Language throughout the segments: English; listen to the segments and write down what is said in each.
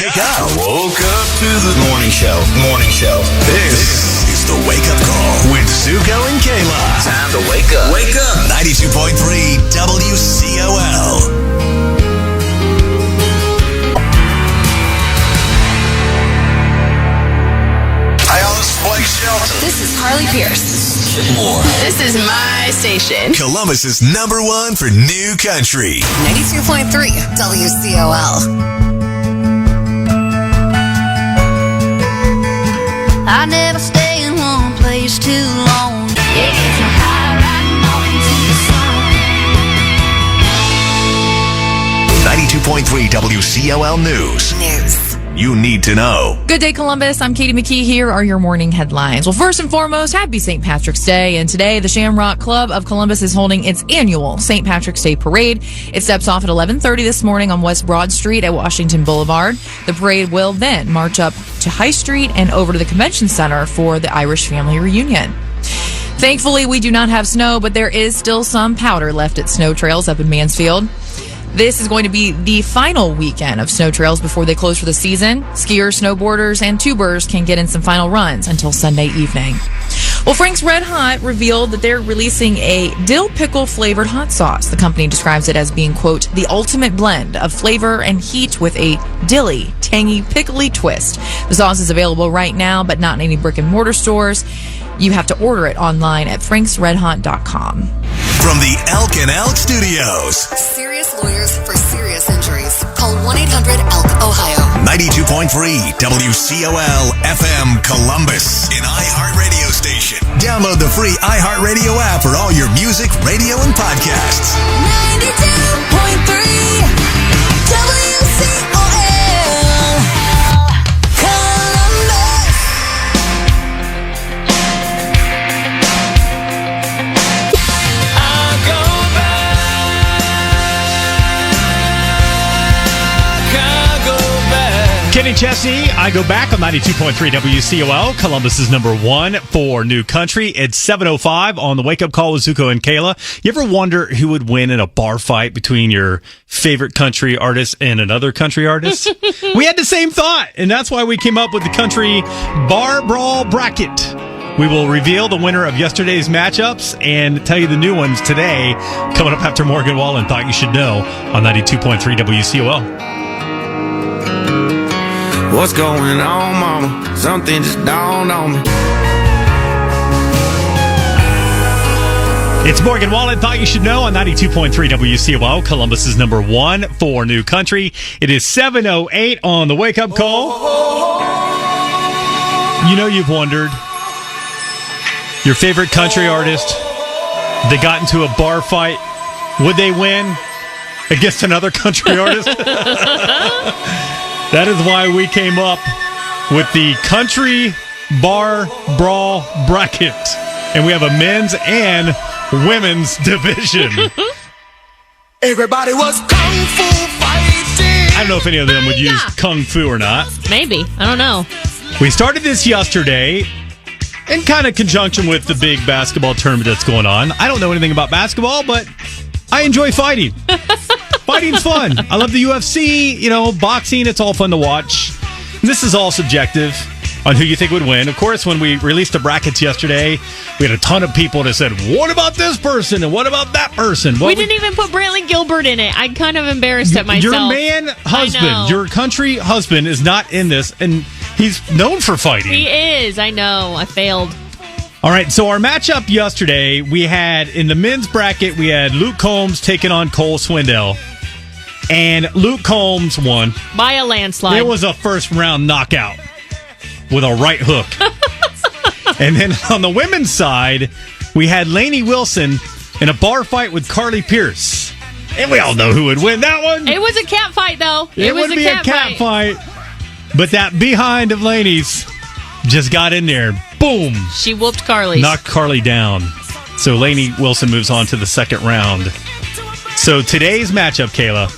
Wake up. Woke up to the morning show. This is the Wake Up Call with Zuko and Kayla. Time to wake up. Wake up. 92.3 WCOL. This is Carly Pierce. This is my station. Columbus is number one for new country. 92.3 WCOL. I never stay in one place too long. It gets me high riding off into the sun. 92.3 WCOL News. You need to know. Good day, Columbus. I'm Katie McKee. Here are your morning headlines. Well, first and foremost, happy St. Patrick's Day. And today, the Shamrock Club of Columbus is holding its annual St. Patrick's Day Parade. It steps off at 11:30 this morning on West Broad Street at Washington Boulevard. The parade will then march up to High Street and over to the Convention Center for the Irish family reunion. Thankfully, we do not have snow, but there is still some powder left at snow trails up in Mansfield. This is going to be the final weekend of snow trails before they close for the season. Skiers, snowboarders, and tubers can get in some final runs until Sunday evening. Well, Frank's Red Hot revealed that they're releasing a dill pickle flavored hot sauce. The company describes it as being, quote, the ultimate blend of flavor and heat with a dilly, tangy, pickly twist. The sauce is available right now, but not in any brick and mortar stores. You have to order it online at franksredhot.com. From the Elk and Elk Studios. Serious lawyers for serious injuries. Call 1-800-ELK, Ohio. 92.3 WCOL FM Columbus, an iHeartRadio station. Download the free iHeartRadio app for all your music, radio, and podcasts. 92.3 WCOL Columbus. Kenny Chesney, I Go Back on 92.3 WCOL. Columbus is number one for new country. It's 7:05 on the Wake Up Call with Zuko and Kayla. You ever wonder who would win in a bar fight between your favorite country artist and another country artist? We had the same thought, and that's why we came up with the Country Bar Brawl Bracket. We will reveal the winner of yesterday's matchups and tell you the new ones today, coming up after Morgan Wallen Thought You Should Know on 92.3 WCOL. What's going on, mama? Something just dawned on me. It's Morgan Wallen Thought You Should Know on 92.3 WCOL. Columbus is number one for new country. It is 7:08 on the Wake Up Call. You know, you've wondered, your favorite country artist, they got into a bar fight. Would they win against another country artist? That is why we came up with the Country Bar Brawl Bracket. And we have a men's and women's division. Everybody was kung fu fighting. I don't know if any of them would use kung fu or not. Maybe. I don't know. We started this yesterday in kind of conjunction with the big basketball tournament that's going on. I don't know anything about basketball, but I enjoy fighting. Fighting's fun. I love the UFC, boxing. It's all fun to watch. And this is all subjective on who you think would win. Of course, when we released the brackets yesterday, we had a ton of people that said, what about this person? And what about that person? We didn't even put Brantley Gilbert in it. I'm kind of embarrassed at myself. Your man husband, your country husband is not in this, and he's known for fighting. He is. I know. I failed. All right, so our matchup yesterday, we had, in the men's bracket, we had Luke Combs taking on Cole Swindell. And Luke Combs won. By a landslide. It was a first-round knockout with a right hook. And then on the women's side, we had Lainey Wilson in a bar fight with Carly Pierce. And we all know who would win that one. It was a cat fight, though. It would be a cat fight. But that behind of Lainey's just got in there. Boom. She whooped Carly. Knocked Carly down. So Lainey Wilson moves on to the second round. So today's matchup, Kayla.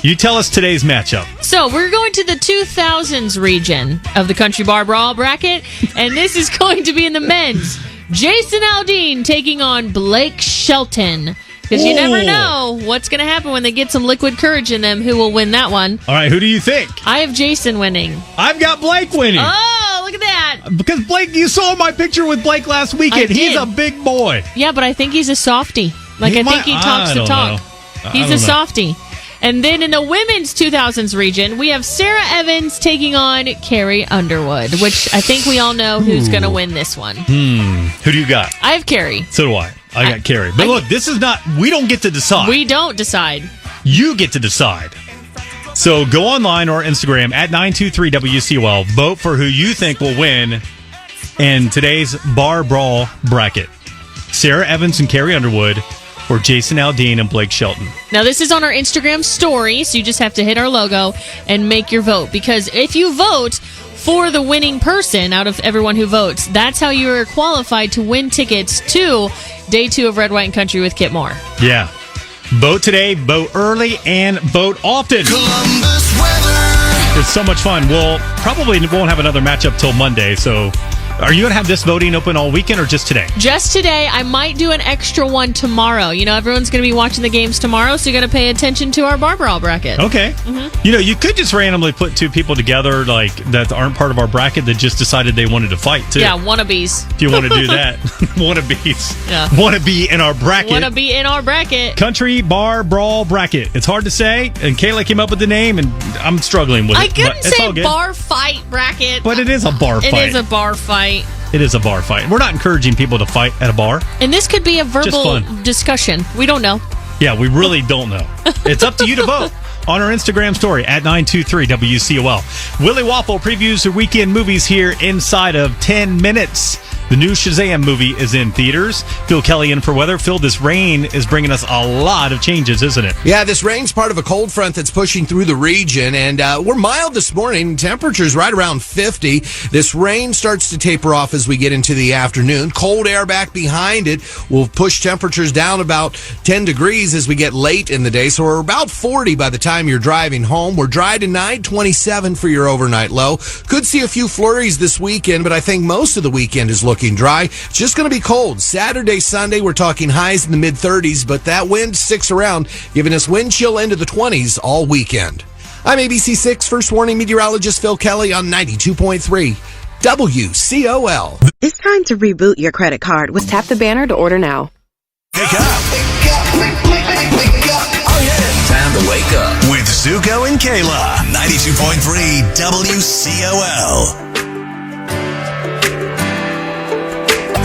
You tell us today's matchup. So we're going to the 2000s region of the Country Bar Brawl bracket, and this is going to be in the men's. Jason Aldean taking on Blake Shelton. Because you never know what's going to happen when they get some liquid courage in them. Who will win that one? All right, who do you think? I have Jason winning. I've got Blake winning. Oh, look at that. Because Blake, you saw my picture with Blake last weekend. I did. He's a big boy. Yeah, but I think he's a softie. I think he talks the talk. He's a softie. And then in the women's 2000s region, we have Sarah Evans taking on Carrie Underwood, which I think we all know who's going to win this one. Who do you got? I have Carrie. So do I. I got Carrie. But look, this is not, we don't get to decide. We don't decide. You get to decide. So go online or Instagram at 923WCOL. Vote for who you think will win in today's Bar Brawl bracket. Sarah Evans and Carrie Underwood, or Jason Aldean and Blake Shelton. Now, this is on our Instagram story, so you just have to hit our logo and make your vote. Because if you vote for the winning person out of everyone who votes, that's how you are qualified to win tickets to Day 2 of Red, White, and Country with Kit Moore. Yeah. Vote today, vote early, and vote often. Columbus weather. It's so much fun. We'll probably won't have another matchup till Monday, so... Are you going to have this voting open all weekend or just today? Just today. I might do an extra one tomorrow. You know, everyone's going to be watching the games tomorrow, so you got to pay attention to our Bar Brawl bracket. Okay. Mm-hmm. You know, you could just randomly put two people together like that aren't part of our bracket that just decided they wanted to fight, too. Yeah, wannabes. If you want to do that. Wannabes. Yeah. Want to be in our bracket. Want to be in our bracket. Country Bar Brawl bracket. It's hard to say, and Kayla came up with the name, and I'm struggling with it. I couldn't it's all say good. bar fight bracket. But it is a bar fight. It is a bar fight. It is a bar fight. We're not encouraging people to fight at a bar. And this could be a verbal fun. discussion. We don't know. Yeah, we really don't know. It's up to you to vote on our Instagram story at 923WCOL. Willie Waffle previews the weekend movies here inside of 10 minutes. The new Shazam movie is in theaters. Phil Kelly in for weather. Phil, this rain is bringing us a lot of changes, isn't it? Yeah, this rain's part of a cold front that's pushing through the region, and we're mild this morning. Temperatures right around 50. This rain starts to taper off as we get into the afternoon. Cold air back behind it will push temperatures down about 10 degrees as we get late in the day, so we're about 40 by the time you're driving home. We're dry tonight, 27 for your overnight low. Could see a few flurries this weekend, but I think most of the weekend is looking dry. It's just going to be cold. Saturday, Sunday, we're talking highs in the mid-30s, but that wind sticks around, giving us wind chill into the 20s all weekend. I'm ABC6 First Warning meteorologist Phil Kelly on 92.3 WCOL. It's time to reboot your credit card with Tap the Banner to order now. Wake up. Wake up. Oh, yeah. Time to wake up. With Zuko and Kayla. 92.3 WCOL.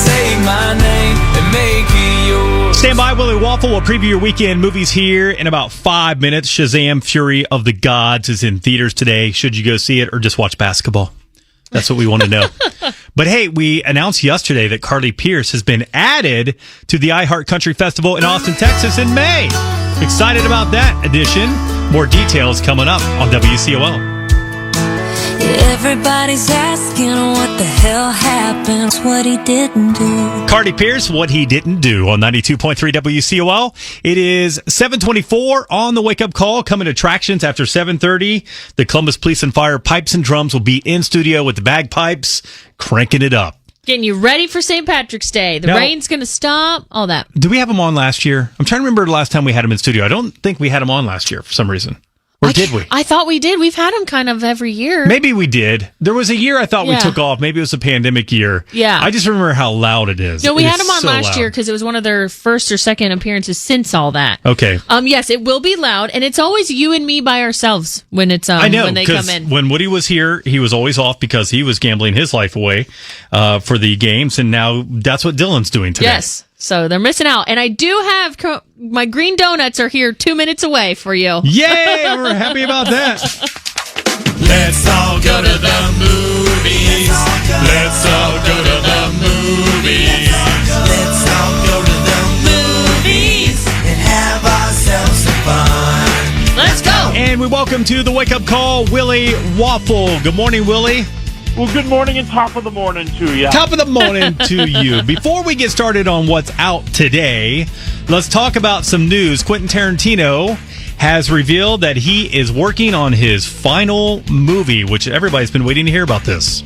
Take my name and make it yours. Stand by, Willie Waffle will preview your weekend movies here in about 5 minutes. Shazam! Fury of the Gods is in theaters today. Should you go see it or just watch basketball? That's what we want to know. But hey, we announced yesterday that Carly Pearce has been added to the iHeart Country Festival in Austin, Texas in May. Excited about that edition. More details coming up on WCOL. Everybody's asking what the hell happened, what he didn't do. Carly Pearce, What He Didn't Do on 92.3 WCOL. It is 7:24 on the wake-up call. Coming attractions after 7:30. The Columbus Police and Fire Pipes and Drums will be in studio with the bagpipes, cranking it up. Getting you ready for St. Patrick's Day. The rain's going to stop, all that. Did we have them on last year? I'm trying to remember the last time we had them in studio. I don't think we had them on last year for some reason. Or did we? I thought we did. We've had them kind of every year. Maybe we did. There was a year I thought we took off. Maybe it was a pandemic year. Yeah. I just remember how loud it is. No, we It had is them on so last loud. year because it was one of their first or second appearances since all that. Okay. Yes, it will be loud, and it's always you and me by ourselves when it's I know, when they come in. When Woody was here, he was always off because he was gambling his life away for the games, and now that's what Dylan's doing today. Yes. So they're missing out. And I do have my green donuts are here 2 minutes away for you. Yay! We're happy about that. Let's all go to the movies. Let's all go to the movies. Let's all go to the movies and have ourselves some fun. Let's go. And we welcome to the Wake Up Call, Willie Waffle. Good morning, Willie. Well, good morning and top of the morning to you. Top of the morning to you. Before we get started on what's out today, let's talk about some news. Quentin Tarantino has revealed that he is working on his final movie, which everybody's been waiting to hear about this.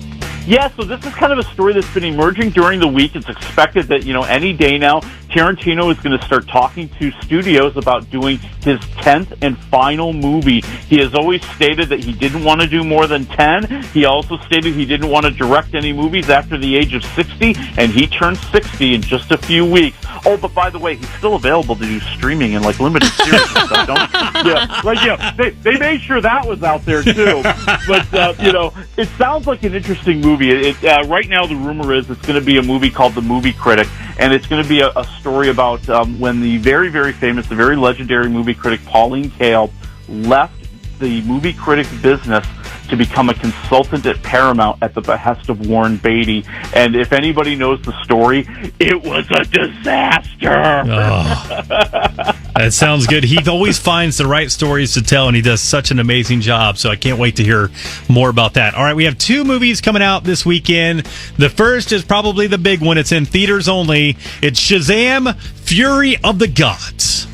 Yeah, so this is kind of a story that's been emerging during the week. It's expected that, any day now, Tarantino is going to start talking to studios about doing his 10th and final movie. He has always stated that he didn't want to do more than 10. He also stated he didn't want to direct any movies after the age of 60, and he turns 60 in just a few weeks. Oh, but by the way, he's still available to do streaming and limited series and stuff. They made sure that was out there too. But it sounds like an interesting movie. Right now, the rumor is it's going to be a movie called The Movie Critic, and it's going to be a story about when the very, very famous, the very legendary movie critic Pauline Kael left the movie critic business to become a consultant at Paramount at the behest of Warren Beatty. And if anybody knows the story, it was a disaster. That sounds good. He always finds the right stories to tell, and he does such an amazing job. So I can't wait to hear more about that. All right, we have 2 movies coming out this weekend. The first is probably the big one. It's in theaters only. It's Shazam! Fury of the Gods.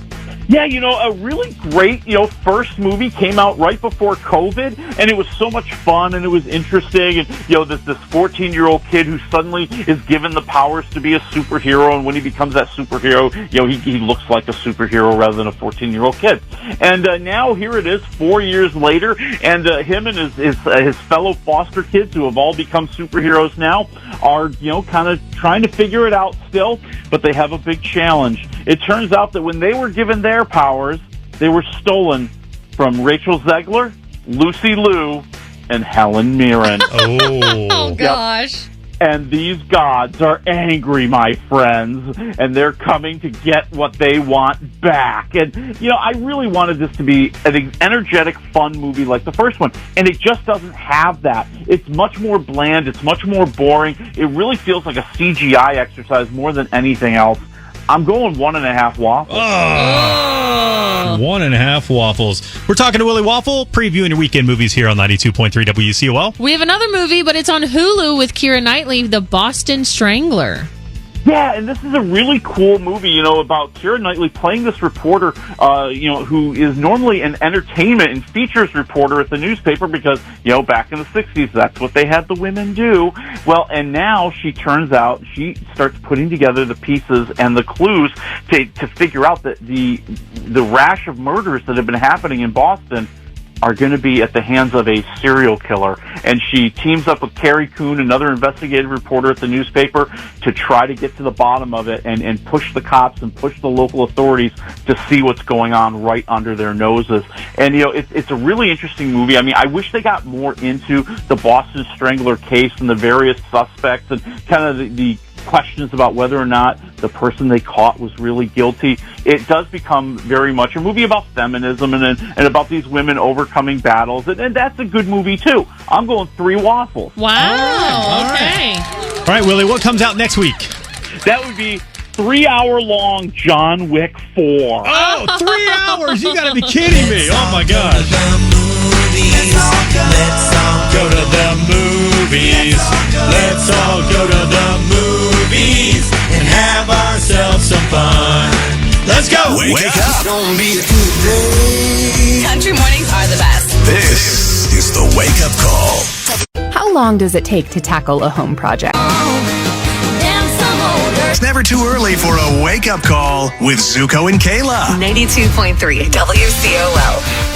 Yeah, a really great, first movie came out right before COVID, and it was so much fun, and it was interesting, and, this 14-year-old kid who suddenly is given the powers to be a superhero, and when he becomes that superhero, he looks like a superhero rather than a 14-year-old kid. And now here it is, 4 years later, and him and his fellow foster kids who have all become superheroes now are, kind of trying to figure it out still, but they have a big challenge. It turns out that when they were given their powers, they were stolen from Rachel Zegler, Lucy Liu, and Helen Mirren. Oh, gosh. Yep. And these gods are angry, my friends, and they're coming to get what they want back. And, I really wanted this to be an energetic, fun movie like the first one, and it just doesn't have that. It's much more bland. It's much more boring. It really feels like a CGI exercise more than anything else. I'm going 1.5 waffles. Oh. 1.5 waffles. We're talking to Willie Waffle, previewing your weekend movies here on 92.3 WCOL. We have another movie, but it's on Hulu with Keira Knightley, The Boston Strangler. Yeah, and this is a really cool movie, about Keira Knightley playing this reporter, who is normally an entertainment and features reporter at the newspaper because, back in the 60s, that's what they had the women do. Well, and now she starts putting together the pieces and the clues to figure out that the rash of murders that have been happening in Boston are going to be at the hands of a serial killer. And she teams up with Carrie Coon, another investigative reporter at the newspaper, to try to get to the bottom of it and push the cops and push the local authorities to see what's going on right under their noses. And, it's a really interesting movie. I mean, I wish they got more into the Boston Strangler case and the various suspects and kind of the questions about whether or not the person they caught was really guilty. It does become very much a movie about feminism and about these women overcoming battles, and that's a good movie too. I'm going 3 waffles. Wow. Okay. All right, Willie, what comes out next week? That would be 3-hour-long John Wick 4. Oh, 3 hours! You got to be kidding me! Oh my gosh! Let's all go to the movies. Let's all go to the movies and have ourselves some fun. Let's go! Wake up! Gonna be a good day. Country mornings are the best. This is the Wake Up Call. How long does it take to tackle a home project? It's never too early for a wake-up call with Zuko and Kayla. 92.3 WCOL.